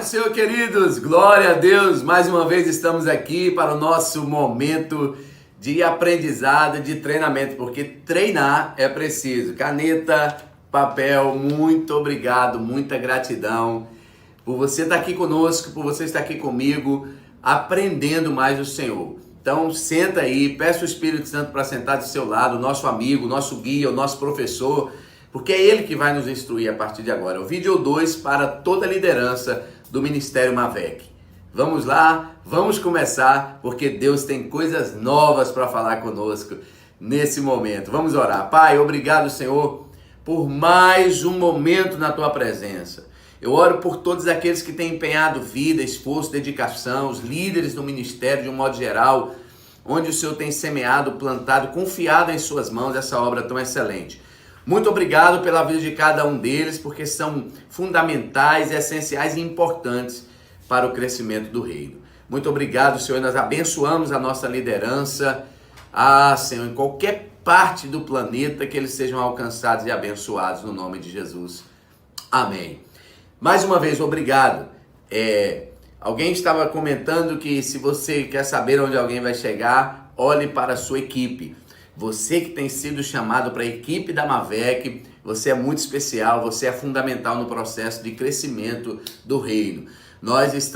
Paz do Senhor, queridos, glória a Deus, mais uma vez estamos aqui para o nosso momento de aprendizado, de treinamento, porque treinar é preciso. Caneta, papel, muito obrigado, muita gratidão por você estar aqui conosco, por você estar aqui comigo, aprendendo mais do Senhor. Então senta aí, peça o Espírito Santo para sentar do seu lado, o nosso amigo, o nosso guia, o nosso professor, porque é ele que vai nos instruir a partir de agora. O vídeo 2 para toda a liderança do Ministério Mavec. Vamos lá, vamos começar, porque Deus tem coisas novas para falar conosco nesse momento. Vamos orar. Pai, obrigado, Senhor, por mais um momento na Tua presença. Eu oro por todos aqueles que têm empenhado vida, esforço, dedicação, os líderes do ministério de um modo geral, onde o Senhor tem semeado, plantado, confiado em Suas mãos essa obra tão excelente. Muito obrigado pela vida de cada um deles, porque são fundamentais, essenciais e importantes para o crescimento do reino. Muito obrigado, Senhor, nós abençoamos a nossa liderança. Senhor, em qualquer parte do planeta, que eles sejam alcançados e abençoados no nome de Jesus. Amém. Mais uma vez, obrigado. Alguém estava comentando que se você quer saber onde alguém vai chegar, olhe para a sua equipe. Você que tem sido chamado para a equipe da Mavec, você é muito especial, você é fundamental no processo de crescimento do reino. Nós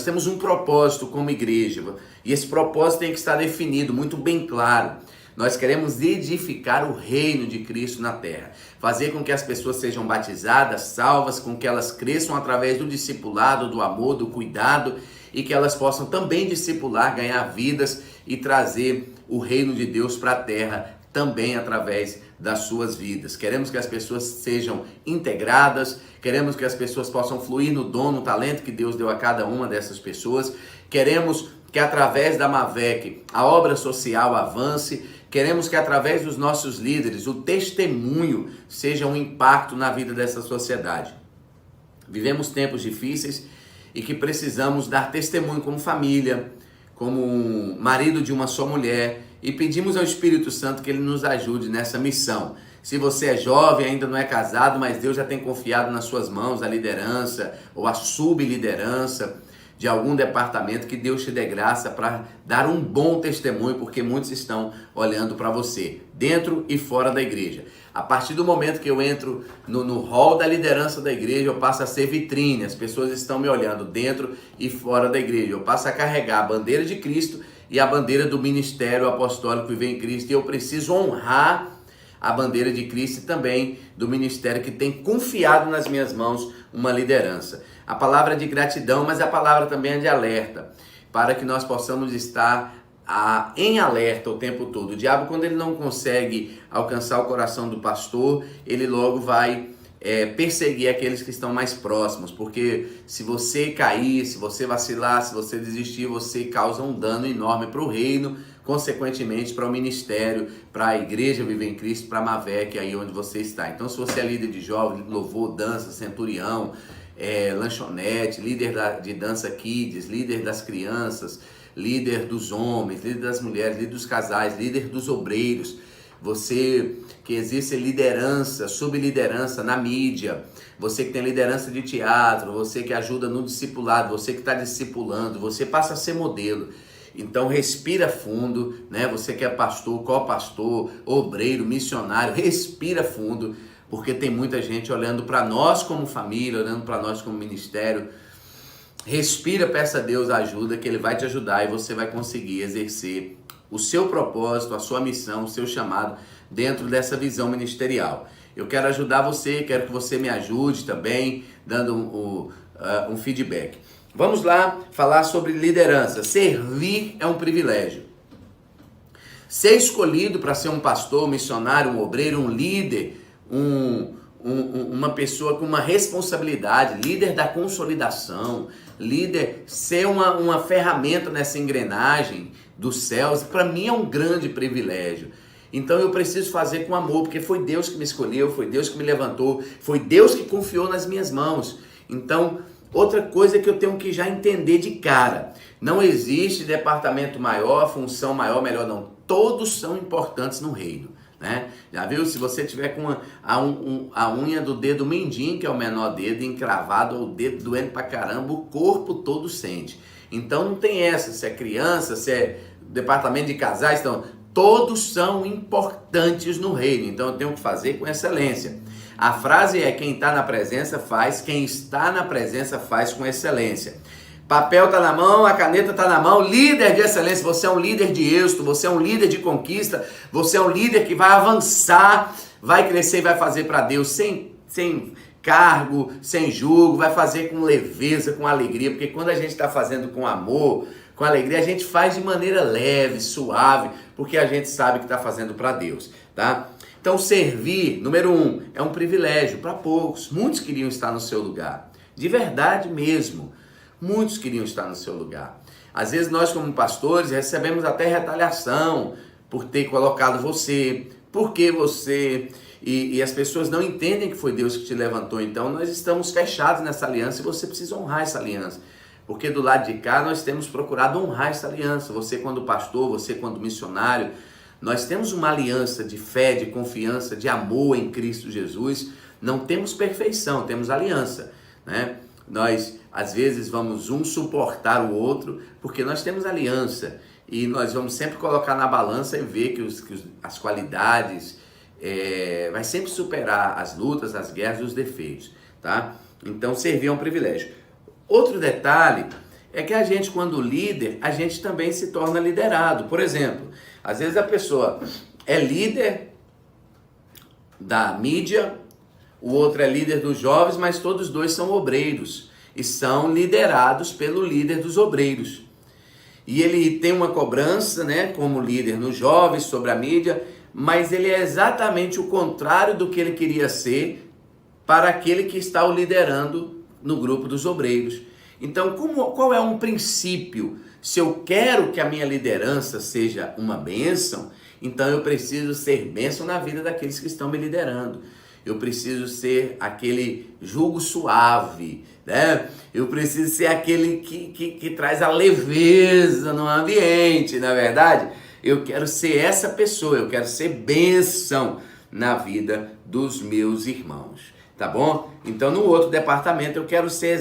temos um propósito como igreja, e esse propósito tem que estar definido, muito bem claro. Nós queremos edificar o reino de Cristo na terra, fazer com que as pessoas sejam batizadas, salvas, com que elas cresçam através do discipulado, do amor, do cuidado, e que elas possam também discipular, ganhar vidas e trazer o reino de Deus para a terra também através das suas vidas. Queremos que as pessoas sejam integradas, queremos que as pessoas possam fluir no dom, no talento que Deus deu a cada uma dessas pessoas. Queremos que através da Mavec a obra social avance. Queremos que através dos nossos líderes o testemunho seja um impacto na vida dessa sociedade. Vivemos tempos difíceis e que precisamos dar testemunho como família, como um marido de uma só mulher, e pedimos ao Espírito Santo que Ele nos ajude nessa missão. Se você é jovem, ainda não é casado, mas Deus já tem confiado nas suas mãos a liderança ou a subliderança de algum departamento, que Deus te dê graça para dar um bom testemunho, porque muitos estão olhando para você, dentro e fora da igreja. A partir do momento que eu entro no hall da liderança da igreja, eu passo a ser vitrine, as pessoas estão me olhando dentro e fora da igreja. Eu passo a carregar a bandeira de Cristo e a bandeira do ministério apostólico Viver em Cristo, e eu preciso honrar a bandeira de Cristo e também do ministério que tem confiado nas minhas mãos uma liderança. A palavra é de gratidão, mas a palavra também é de alerta, para que nós possamos estar em alerta o tempo todo. O diabo, quando ele não consegue alcançar o coração do pastor, ele logo vai perseguir aqueles que estão mais próximos, porque se você cair, se você vacilar, se você desistir, você causa um dano enorme para o reino, consequentemente para o ministério, para a igreja Viver em Cristo, para a Mavec, aí onde você está. Então, se você é líder de jovem, louvor, dança, centurião, lanchonete, líder de dança kids, líder das crianças, líder dos homens, líder das mulheres, líder dos casais, líder dos obreiros, você que existe liderança, subliderança na mídia, você que tem liderança de teatro, você que ajuda no discipulado, você que está discipulando, você passa a ser modelo. Então respira fundo, né? Você que é pastor, co-pastor, obreiro, missionário, respira fundo, porque tem muita gente olhando para nós como família, olhando para nós como ministério. Respira, peça a Deus ajuda, que Ele vai te ajudar e você vai conseguir exercer o seu propósito, a sua missão, o seu chamado dentro dessa visão ministerial. Eu quero ajudar você, quero que você me ajude também, dando um feedback. Vamos lá falar sobre liderança. Servir é um privilégio. Ser escolhido para ser um pastor, um missionário, um obreiro, um líder, uma pessoa com uma responsabilidade, líder da consolidação, líder, ser uma ferramenta nessa engrenagem dos céus, para mim é um grande privilégio. Então eu preciso fazer com amor, porque foi Deus que me escolheu, foi Deus que me levantou, foi Deus que confiou nas minhas mãos. Então, outra coisa que eu tenho que já entender de cara, não existe departamento maior, função maior, melhor não. Todos são importantes no reino. né? Já viu? Se você tiver com a unha do dedo mindinho, que é o menor dedo, encravado, ou o dedo doendo pra caramba, o corpo todo sente. Então não tem essa, se é criança, se é departamento de casais, então todos são importantes no reino, então eu tenho que fazer com excelência. A frase é: quem está na presença faz, quem está na presença faz com excelência. Papel está na mão, a caneta está na mão, líder de excelência, você é um líder de êxito, você é um líder de conquista, você é um líder que vai avançar, vai crescer e vai fazer para Deus sem cargo, sem julgo, vai fazer com leveza, com alegria, porque quando a gente está fazendo com amor, com alegria, a gente faz de maneira leve, suave, porque a gente sabe que está fazendo para Deus, tá? Então servir, número 1, é um privilégio para poucos, muitos queriam estar no seu lugar, de verdade mesmo. Muitos queriam estar no seu lugar. Às vezes nós como pastores recebemos até retaliação por ter colocado você, porque você, e as pessoas não entendem que foi Deus que te levantou. Então nós estamos fechados nessa aliança e você precisa honrar essa aliança. Porque do lado de cá nós temos procurado honrar essa aliança. Você quando pastor, você quando missionário, nós temos uma aliança de fé, de confiança, de amor em Cristo Jesus. Não temos perfeição, temos aliança, né? Nós, às vezes, vamos um suportar o outro, porque nós temos aliança. E nós vamos sempre colocar na balança e ver que as qualidades vai sempre superar as lutas, as guerras e os defeitos, tá? Então, servir é um privilégio. Outro detalhe é que a gente, quando líder, a gente também se torna liderado. Por exemplo, às vezes a pessoa é líder da mídia, o outro é líder dos jovens, mas todos dois são obreiros e são liderados pelo líder dos obreiros. E ele tem uma cobrança, né, como líder nos jovens, sobre a mídia, mas ele é exatamente o contrário do que ele queria ser para aquele que está o liderando no grupo dos obreiros. Então, qual é um princípio? Se eu quero que a minha liderança seja uma bênção, então eu preciso ser bênção na vida daqueles que estão me liderando. Eu preciso ser aquele jugo suave, né? Eu preciso ser aquele que traz a leveza no ambiente, na verdade. Eu quero ser essa pessoa, eu quero ser bênção na vida dos meus irmãos, tá bom? Então no outro departamento eu quero ser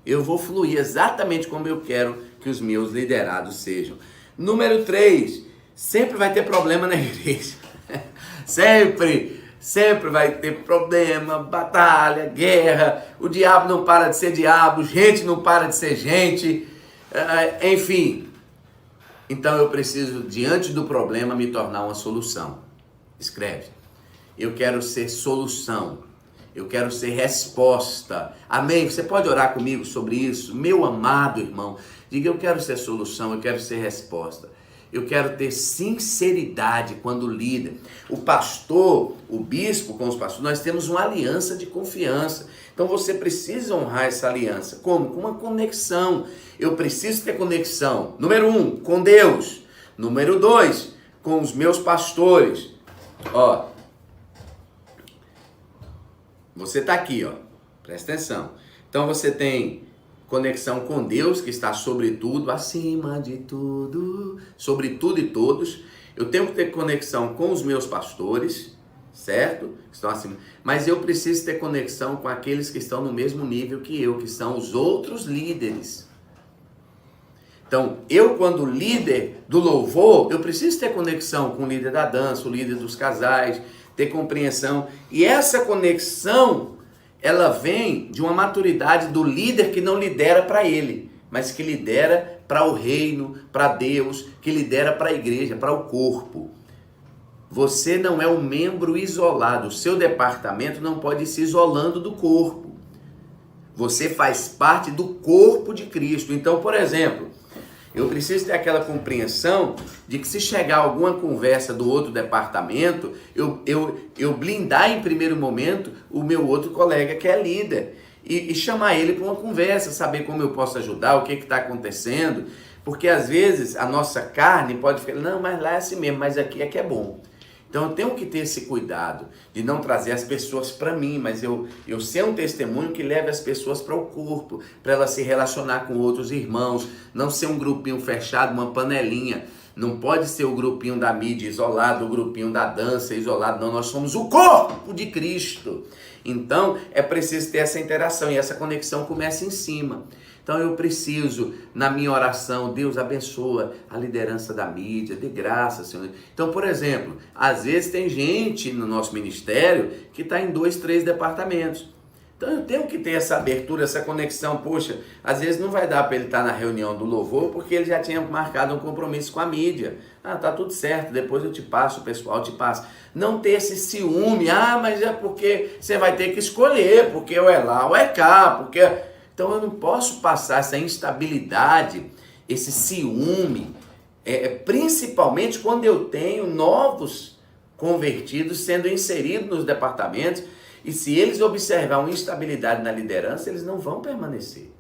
eu vou fluir exatamente como eu quero que os meus liderados sejam. Número 3, sempre vai ter problema na igreja. Sempre vai ter problema, batalha, guerra, o diabo não para de ser diabo, gente não para de ser gente, enfim. Então eu preciso, diante do problema, me tornar uma solução. Escreve. Eu quero ser solução, eu quero ser resposta. Amém? Você pode orar comigo sobre isso? Meu amado irmão, diga: eu quero ser solução, eu quero ser resposta. Eu quero ter sinceridade quando líder. O pastor, o bispo com os pastores, nós temos uma aliança de confiança. Então você precisa honrar essa aliança. Como? Com uma conexão. Eu preciso ter conexão. Número 1, com Deus. Número 2, com os meus pastores. Ó, você está aqui, ó. Presta atenção. Então você tem conexão com Deus, que está sobre tudo, acima de tudo, sobre tudo e todos. Eu tenho que ter conexão com os meus pastores, certo? Que estão acima. Mas eu preciso ter conexão com aqueles que estão no mesmo nível que eu, que são os outros líderes. Então, eu quando líder do louvor, eu preciso ter conexão com o líder da dança, o líder dos casais, ter compreensão. E essa conexão, ela vem de uma maturidade do líder que não lidera para ele, mas que lidera para o reino, para Deus, que lidera para a igreja, para o corpo. Você não é um membro isolado, o seu departamento não pode ir se isolando do corpo. Você faz parte do corpo de Cristo. Então, por exemplo, eu preciso ter aquela compreensão de que se chegar alguma conversa do outro departamento, eu blindar em primeiro momento o meu outro colega que é líder e chamar ele para uma conversa, saber como eu posso ajudar, o que está acontecendo, porque às vezes a nossa carne pode ficar, não, mas lá é assim mesmo, mas aqui é que é bom. Então eu tenho que ter esse cuidado de não trazer as pessoas para mim, mas eu ser um testemunho que leve as pessoas para o corpo, para elas se relacionar com outros irmãos, não ser um grupinho fechado, uma panelinha, Não pode ser o grupinho da mídia isolado, o grupinho da dança isolado, não, nós somos o corpo de Cristo. Então é preciso ter essa interação e essa conexão começa em cima. Então eu preciso, na minha oração, Deus abençoa a liderança da mídia, dê graça, Senhor. Então, por exemplo, às vezes tem gente no nosso ministério que está em 2, 3 departamentos. Então eu tenho que ter essa abertura, essa conexão. Poxa, às vezes não vai dar para ele estar na reunião do louvor porque ele já tinha marcado um compromisso com a mídia. Tá tudo certo, depois eu te passo, o pessoal te passa. Não ter esse ciúme, mas é porque você vai ter que escolher, porque ou é lá ou é cá, porque... Então eu não posso passar essa instabilidade, esse ciúme, principalmente quando eu tenho novos convertidos sendo inseridos nos departamentos, e se eles observar uma instabilidade na liderança, eles não vão permanecer,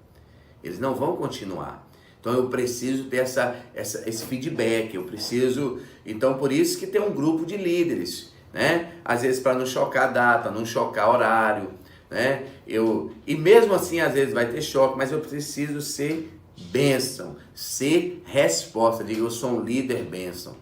eles não vão continuar. Então eu preciso ter esse feedback, eu preciso... Então por isso que tem um grupo de líderes, né? Às vezes para não chocar data, não chocar horário, né? E mesmo assim às vezes vai ter choque, mas eu preciso ser bênção, ser resposta. Diga, eu sou um líder bênção.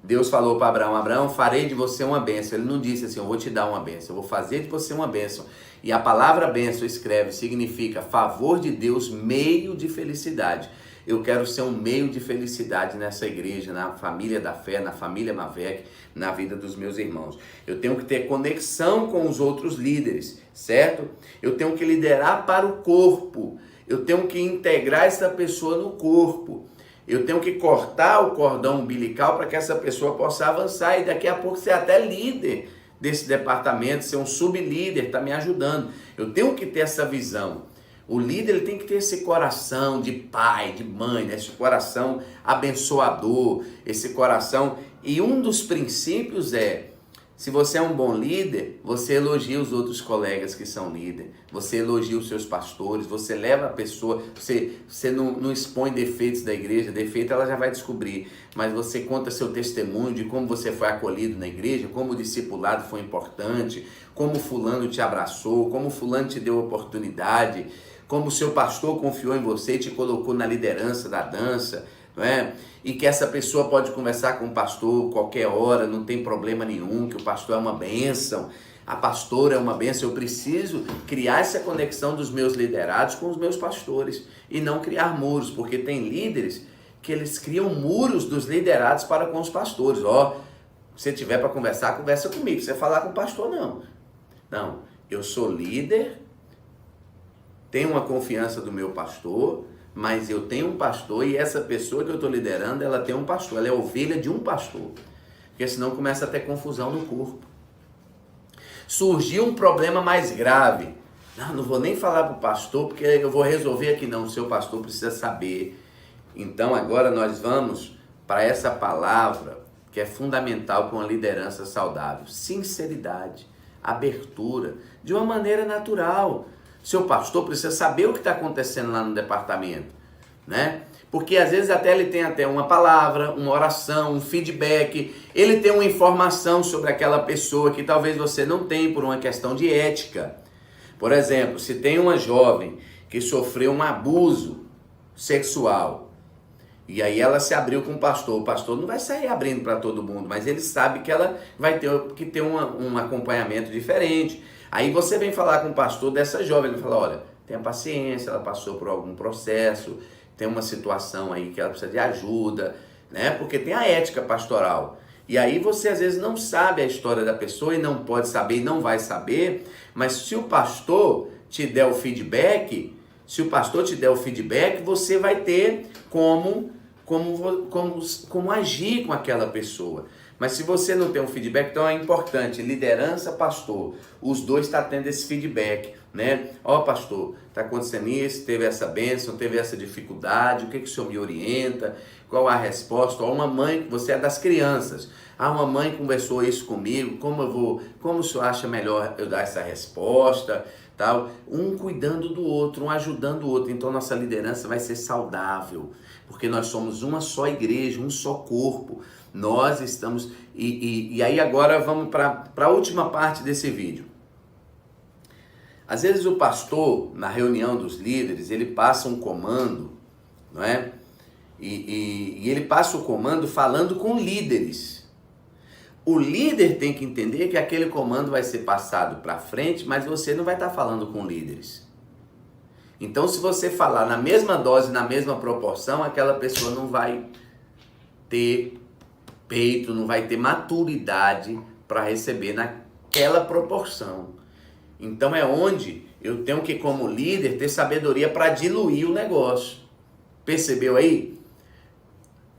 Deus falou para Abraão, Abraão, farei de você uma bênção. Ele não disse assim, eu vou te dar uma bênção, eu vou fazer de você uma bênção. E a palavra bênção, escreve, significa favor de Deus, meio de felicidade. Eu quero ser um meio de felicidade nessa igreja, na família da fé, na família Mavec, na vida dos meus irmãos. Eu tenho que ter conexão com os outros líderes, certo? Eu tenho que liderar para o corpo. Eu tenho que integrar essa pessoa no corpo. Eu tenho que cortar o cordão umbilical para que essa pessoa possa avançar e daqui a pouco ser até líder desse departamento, ser um sublíder, está me ajudando. Eu tenho que ter essa visão. O líder ele tem que ter esse coração de pai, de mãe, né? Esse coração abençoador, esse coração. E um dos princípios se você é um bom líder, você elogia os outros colegas que são líderes, você elogia os seus pastores, você leva a pessoa, você não expõe defeitos da igreja, defeito ela já vai descobrir, mas você conta seu testemunho de como você foi acolhido na igreja, como o discipulado foi importante, como fulano te abraçou, como fulano te deu oportunidade, como o seu pastor confiou em você e te colocou na liderança da dança, não é? E que essa pessoa pode conversar com o pastor qualquer hora, não tem problema nenhum, que o pastor é uma bênção, a pastora é uma bênção. Eu preciso criar essa conexão dos meus liderados com os meus pastores e não criar muros, porque tem líderes que eles criam muros dos liderados para com os pastores. Se tiver para conversar, conversa comigo, se você falar com o pastor, não. Não, eu sou líder, tenho uma confiança do meu pastor, mas eu tenho um pastor e essa pessoa que eu estou liderando, ela tem um pastor, ela é ovelha de um pastor. Porque senão começa a ter confusão no corpo. Surgiu um problema mais grave. Não vou nem falar para o pastor, porque eu vou resolver aqui. Não, o seu pastor precisa saber. Então agora nós vamos para essa palavra que é fundamental com a liderança saudável. Sinceridade, abertura, de uma maneira natural. Seu pastor precisa saber o que está acontecendo lá no departamento, né? Porque às vezes até ele tem até uma palavra, uma oração, um feedback, ele tem uma informação sobre aquela pessoa que talvez você não tenha por uma questão de ética. Por exemplo, se tem uma jovem que sofreu um abuso sexual e aí ela se abriu com o pastor não vai sair abrindo para todo mundo, mas ele sabe que ela vai ter que ter um acompanhamento diferente. Aí você vem falar com o pastor dessa jovem, ele fala, olha, tenha paciência, ela passou por algum processo, tem uma situação aí que ela precisa de ajuda, né? Porque tem a ética pastoral. E aí você às vezes não sabe a história da pessoa e não pode saber e não vai saber, mas se o pastor te der o feedback, você vai ter como agir com aquela pessoa. Mas se você não tem um feedback, então é importante, liderança, pastor, os dois estão tendo esse feedback, né? Pastor, está acontecendo isso, teve essa bênção, teve essa dificuldade, o que o senhor me orienta, qual a resposta? Uma mãe, você é das crianças, uma mãe conversou isso comigo, como o senhor acha melhor eu dar essa resposta, tal? Um cuidando do outro, um ajudando o outro, então nossa liderança vai ser saudável, porque nós somos uma só igreja, um só corpo. Nós estamos... E aí agora vamos para a última parte desse vídeo. Às vezes o pastor, na reunião dos líderes, ele passa um comando, não é? E ele passa o comando falando com líderes. O líder tem que entender que aquele comando vai ser passado para frente, mas você não vai estar falando com líderes. Então, se você falar na mesma dose, na mesma proporção, aquela pessoa não vai ter peito, não vai ter maturidade para receber naquela proporção. Então, é onde eu tenho que, como líder, ter sabedoria para diluir o negócio. Percebeu aí?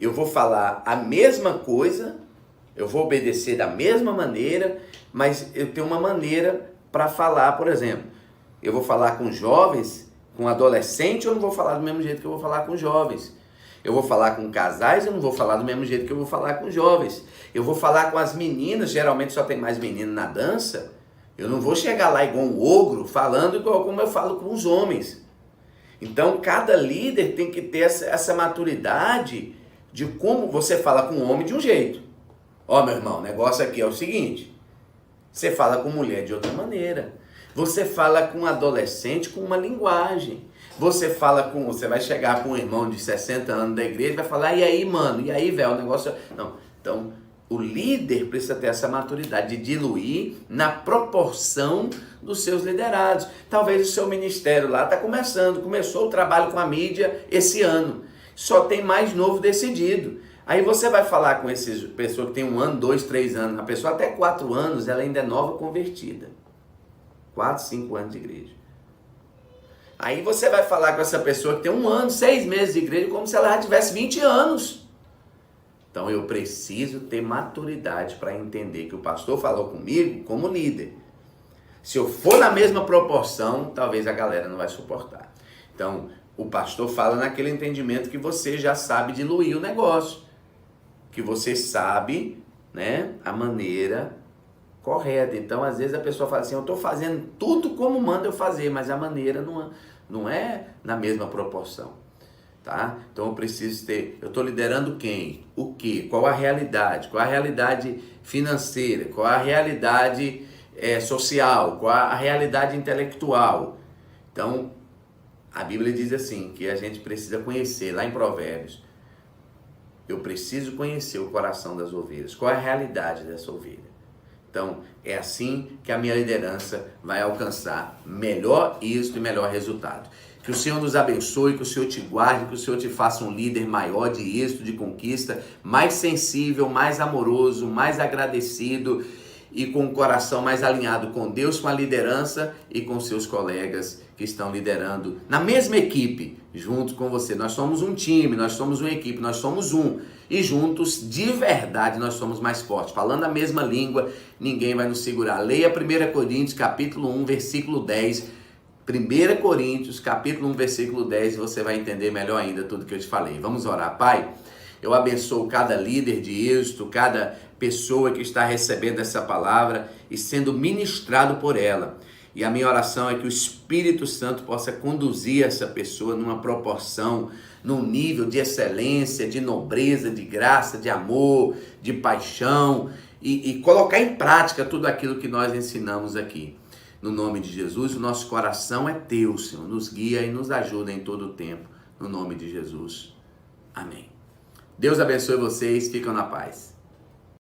Eu vou falar a mesma coisa, eu vou obedecer da mesma maneira, mas eu tenho uma maneira para falar, por exemplo. Eu vou falar com jovens, com adolescente, eu não vou falar do mesmo jeito que eu vou falar com jovens. Eu vou falar com casais, eu não vou falar do mesmo jeito que eu vou falar com jovens. Eu vou falar com as meninas, geralmente só tem mais menino na dança. Eu não vou chegar lá igual um ogro, falando igual como eu falo com os homens. Então, cada líder tem que ter essa maturidade de como você fala com um homem de um jeito. Ó, meu irmão, o negócio aqui é o seguinte. Você fala com mulher de outra maneira. Você fala com adolescente com uma linguagem. Você vai chegar com um irmão de 60 anos da igreja e vai falar, e aí, mano? E aí, velho, o negócio... Não, então, o líder precisa ter essa maturidade de diluir na proporção dos seus liderados. Talvez o seu ministério lá está começou o trabalho com a mídia esse ano. Só tem mais novo decidido. Aí você vai falar com essas pessoas que tem 1 ano, 2, 3 anos. A pessoa até 4 anos, ela ainda é nova convertida. 4, 5 anos de igreja. Aí você vai falar com essa pessoa que tem 1 ano, 6 meses de igreja, como se ela já tivesse 20 anos. Então eu preciso ter maturidade para entender que o pastor falou comigo como líder. Se eu for na mesma proporção, talvez a galera não vai suportar. Então, o pastor fala naquele entendimento que você já sabe diluir o negócio. Que você sabe, né, a maneira correta. Então, às vezes a pessoa fala assim, eu estou fazendo tudo como manda eu fazer, mas a maneira não é na mesma proporção. Tá? Então eu preciso eu estou liderando quem? O quê? Qual a realidade? Qual a realidade financeira? Qual a realidade social? Qual a realidade intelectual? Então, a Bíblia diz assim, que a gente precisa conhecer, lá em Provérbios, eu preciso conhecer o coração das ovelhas. Qual é a realidade dessa ovelha? Então, é assim que a minha liderança vai alcançar melhor êxito e melhor resultado. Que o Senhor nos abençoe, que o Senhor te guarde, que o Senhor te faça um líder maior de êxito, de conquista, mais sensível, mais amoroso, mais agradecido e com o coração mais alinhado com Deus, com a liderança e com seus colegas que estão liderando na mesma equipe, junto com você. Nós somos um time, nós somos uma equipe, nós somos um. E juntos, de verdade, nós somos mais fortes. Falando a mesma língua, ninguém vai nos segurar. Leia 1 Coríntios, capítulo 1, versículo 10. 1 Coríntios, capítulo 1, versículo 10, e você vai entender melhor ainda tudo que eu te falei. Vamos orar. Pai, eu abençoo cada líder de êxito, cada pessoa que está recebendo essa palavra e sendo ministrado por ela. E a minha oração é que o Espírito Santo possa conduzir essa pessoa numa proporção, num nível de excelência, de nobreza, de graça, de amor, de paixão e colocar em prática tudo aquilo que nós ensinamos aqui. No nome de Jesus, o nosso coração é teu, Senhor. Nos guia e nos ajuda em todo o tempo. No nome de Jesus. Amém. Deus abençoe vocês. Ficam na paz.